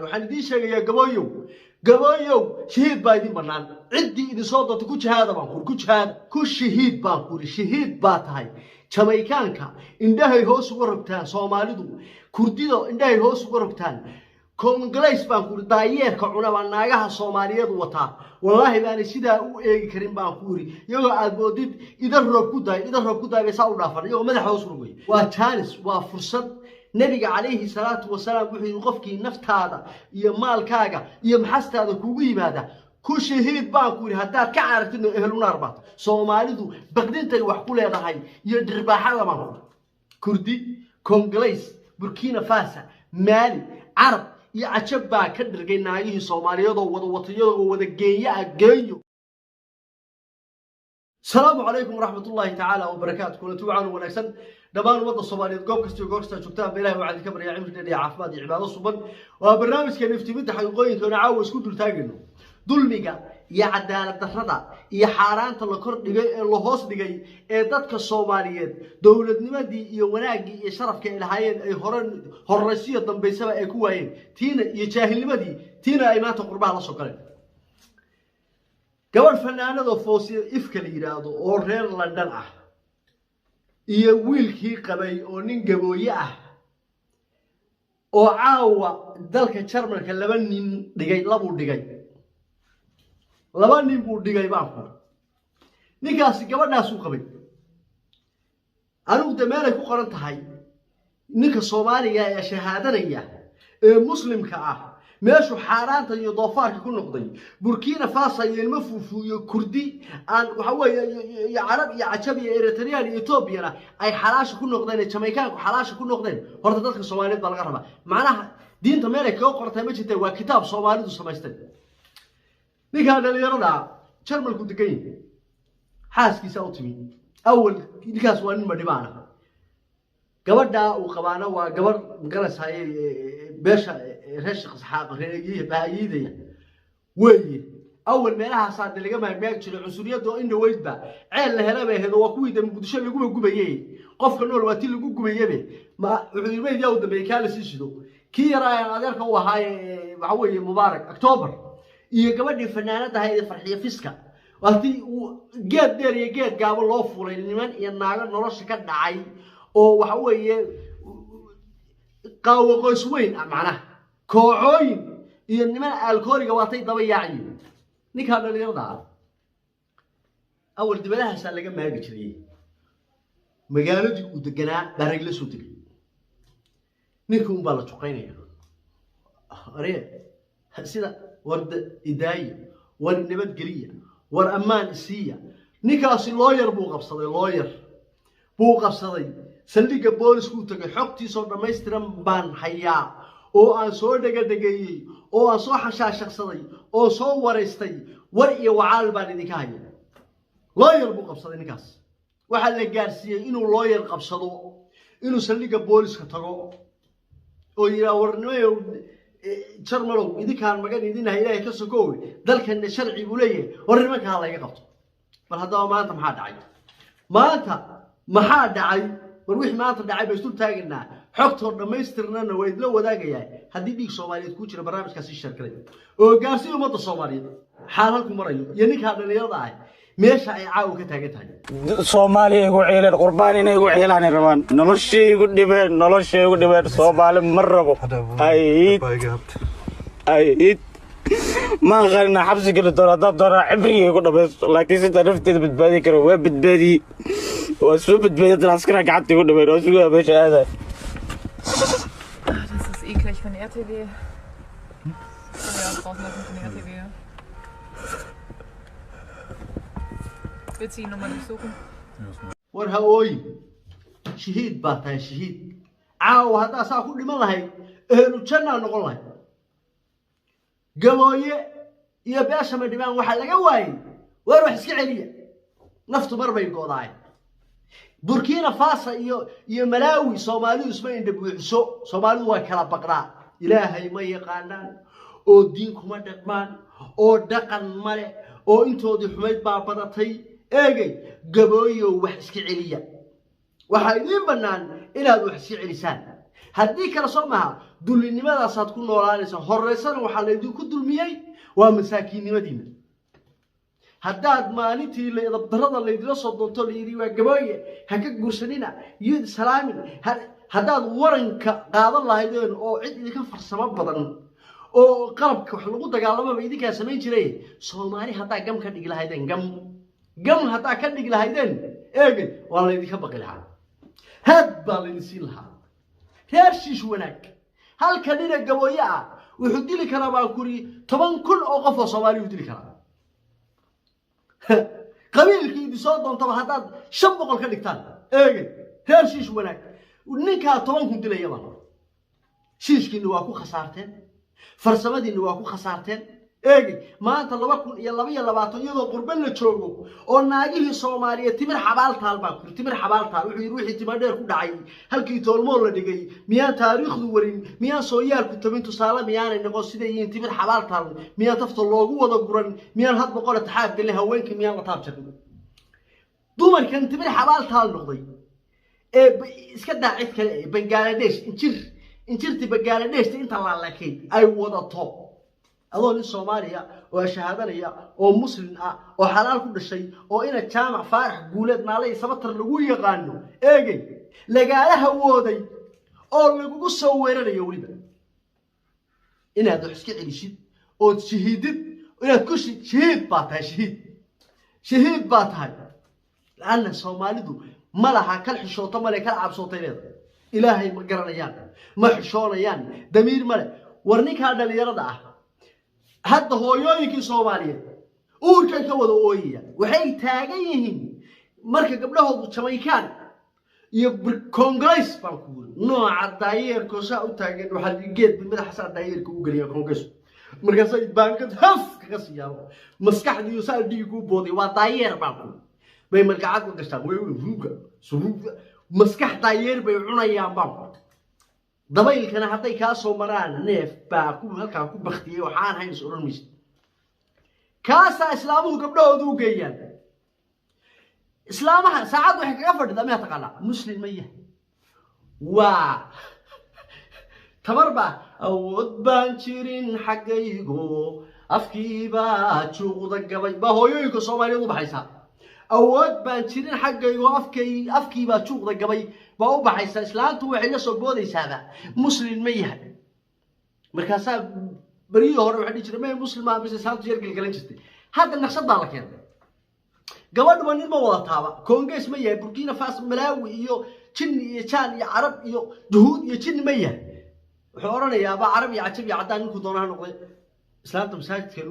waxaan idin sheegayaa gabayow shahiid baa idin banaan cidii idin soo doonto ku jihaada baan ku jihaad ku shahiid baan ku shahiid baa tahay Jamaicanka indhahay hoos uga rogtaan Soomaalidu Kurdido indhahay hoos uga rogtaan Congolese baan ku daayeerka cunaba naagaha Soomaaliyeed wata wallahi baan sida u eegi karin baan ku iri iyagoo aad boodid idan roob ku daay bay u dhaafan iyagoo madax hoos rogay waa chance waa fursad nabiga calayhi salaatu wasalaam wuxuu qofkii naftaada iyo maalkaaga iyo maxastaada kugu yimaada ku shahiid baan ku iri hadaad ka aragtid ehlunaar baad Soomaalidu baqdintay wax ku leedahay iyo dirbaaxada baan Kurdi Congolese Burkina Faso Mali Arab يا عجبا كدر جينايه سوماليادو وضوطيادو وذجية. السلام عليكم ورحمة الله تعالى وبركاته. كل توعان ونكسن دمان وضع الصوماليات جوب كستو شكتاب بإله وعد كبر يا عمش لي عفماد عباد الصبن وبرنامج كان يفتمد حقيقي كان عاوز كل تاجنه ظلمك يا عدالة الرضا يا حاران تلقر دقي الله هوس دقي دتك الصوماليات دولة نمدي يوناجي يشرف كالحياة هرسية ضم بسبب كوين تينا يجاهل نمدي تينا إيمانه قربان الله شكرا قبل فنانة فوسي إفكالي يرادو أو رير لندن يويل كي قبي أو نينجبو أو عاوة دلك شرمر كلبن دقي لابو دقي لبان نيبو دقي بانكو نيكاسي قبل ناسو قبي أنو دمالك وقرنت هاي نيكا صوماليا يا شهادانيا مسلم كأه ماشو حارانتا يضافار كل نقطي بوركينا فاسا يلمفو يا كردي ان وحوا يا عرب يا عجب يا اريتريان يا ايثيوبيا اي حلاش كل نقطين جامايكان حلاش كل نقطين horta dadka Soomaaliyeed baa laga rabaa macnaha diinta meel ay ka qortay ma jirtay waa kitaab Soomaalidu samaystay ninka dhalinyarada Jarmalku degan xaaskiisa u timi awal ninkaas waa nin madhibaana gabadha uu qabaana waa gabar galasay beesha رشق إسحاق رجيه بعيدة وين أول ما لها صار اللي جمع بيجتش العنصريات ده إنه ويد بقى عيل هلا به هذا وكوي ده مقدش اللي جوه جوبيه قف كنول الوقت اللي جوه جوبيه ما الويد يود بيكالس يشدو كي رأي هذاك هو هاي معوي مبارك أكتوبر يجمعني فنانات هاي فرحية فيسكا وقتي جد دير يجد قابل الله فول اللي ينعى نرش كده عاي أو حوي قاوة قسوين معناه كوعين إنما الكوري قواتي ضبيعي نيك هذا اللي يرضى أول دبلها سأل جمع هاي بشري مجالد ودجنا برجل سوتري نيكون بالله تقيني أريه سيدا ورد إداي والنبات قرية والأمان السية نيكاس اللوير بو قبصدي سلك بوليس كوتك حقتي صار ما يسترم بان حياة oo aan soo dhagay oo aan soo xashaashaqsaday oo soo wareystay war iyo wacaal baan idinka hayay lawyer buu qabsaday ninkaas waxa la gaarsiiyay inuu lawyer qabsado inuu saldhiga booliska tago oo yira warnimayo Jarmalow idinkaan magan idin hayay ka soo koow dalkan sharci buu leeyahay war nimanka la iga qabto bal hadaba maanta maxaa dhacay وروح ما تدعي بيستول تاجنا حكتور دميسترنا ويد لو وداقيا هدي ديك صوماليات كوتشر برامج كاسي الشركة وقاسي وما الصوماليات حالكم مريض ينك هذا اللي يضاعي ماشي عاو كتاجتها صومالي يقول عيل القرباني يقول عيل عن الروان نلشي يقول دبر صومالي مربو أي ما غيرنا حبسي كل دورة عبرية يقول بس لكن ست عرفت بتبادي كرو بتبادي وسوق بتبادي العسكرة قعدت يقول دبر وسوق يا باشا هذا. Das ist eklig von RTW. Ja, draußen laufen von RTW. Willst du ihn nochmal durchsuchen? ورهاوي شهيد باتاي شهيد عاو هذا ساكو لما لهي اهلو جنة نقول لهي قوايه يا باشا ما دمان waxa laga waayay war wax iska celiya naftu barbay goodaay Burkina Faso iyo Malawi Soomaalidu isma inda buuxso Soomaalidu waa kala baqraa Ilaahay ma yaqaanaan oo diin kuma dhaqmaan oo dhaqan male oo intoodii xumayd baa badatay eegay gabooyo wax iska celiya waxa idin banaan inaad wax iska celisaan haddii kala soo maha dullinimadaasad ku noolaanaysa horeysana waxa la idinku dulmiyay waa masaakiinnimadiina haddaad maalintii darada laydila soo doonto la yidhi waa gabooye ha ka guursanina yid salaamin haddaad waranka qaadan lahaydeen oo cid idinka farsamo badan oo qalabka wax lagu dagaalamaba idinkaa samayn jiray Soomaali haddaa gam ka dhigi lahaydeen gam haddaa ka dhigi lahaydeen eegay waa laydinka baqi lahaa had baa laydin siin lahaa reer shiish wanaag halka nina gabooye ah wuxuu dili karaa baan kuri 10,000 oo qof oo Soomaali u dili karaa qabiilkii idin soo doontaba haddaad 500 ka dhigtaan eegay reer shiish wanaag ninkaa 10,000 dilaya baan shiishkiina waa ku khasaarteen farsamadiina waa ku khasaarteen eegay maanta 2022 iyadoo qurban la joogo oo naagihii Soomaaliyeed timir xabaaltaal baa ku timir xabaaltaal wuxuu yiri wixii timir dheer ku dhacay halkii toolmool la dhigay miyaan taariikhdu warin miyaan sooyaalku tabin tusaale miyaanay noqon sidee yihiin timir xabaaltaal miyaan tafto loogu wada guran miyaan had boqol taxaab galay haweenka miyaan la taabjin dumarkan timir xabaaltaal noqday ee iska daacid kale Bangladesh injirti Bangladesh inta la laakay ay wadato adoo nin Soomaaliya oo shahaadanaya oo muslim ah oo xalaal ku dhashay oo ina jaamac faarax guuleed naalay sabatar lagu yaqaano eegay lagaalaha wooday oo lagu soo weerarayo waliba inaad wax iska celishid oo shahiidid inaad ku shahiid baa tahay laana Soomaalidu malaha kal xishooto male kal cabsootay leedahay ilaahay ma garanayaan ma xishoonayaan damiir male warninka dhalinyarada ah hadda hooyooyinkii Soomaaliyeed uurkan ka wada ooyaya waxay taagan yihiin marka gabdhahoodu Jamaican iyo Congress baan ku wada nooca daayeerka saa u taagan waxa geed madaxa daayeerka u galiya Congress markaasay baankad haf kaga siyaabo maskaxdiisu saa dhiigu booday waa daayeer baan ku bay markacad ku gastaan way suuga maskax daayeer bay cunayaan baan dabaylkana hadday ka soo maraan neef baa ku halka ku baqtiyay waxaan hayn soo mis kaasa islaamuhu gabdhoodu u geeyaan islaamaha saacad wax kaga fadhida ma taqaana muslim ma yahay waa tabarba awood baan jirin xaqaygo afkiiba juuqda gabay ba hooyooyinka Soomaaliyeed u baxaysa awood baan jirin xaqaygo afkiiba juuqda gabay ba u baxaysa islaantu waxay la soo boodaysaa muslim ma yahay markaas bariyo hore waxa dhigi jiray muslima bis islaantu yar galgalan jirtay hadda naqshada la keenay gabadhu nin ma wada taaba Congress ma yahay Burkina Faso Malawi iyo Jin iyo Chan iyo Arab iyo Juhud iyo Jin ma yahay wuxuu oranayaa ba Arab iyo Ajab iyo Cadaan ku doonaan noqday islaanta masaajidka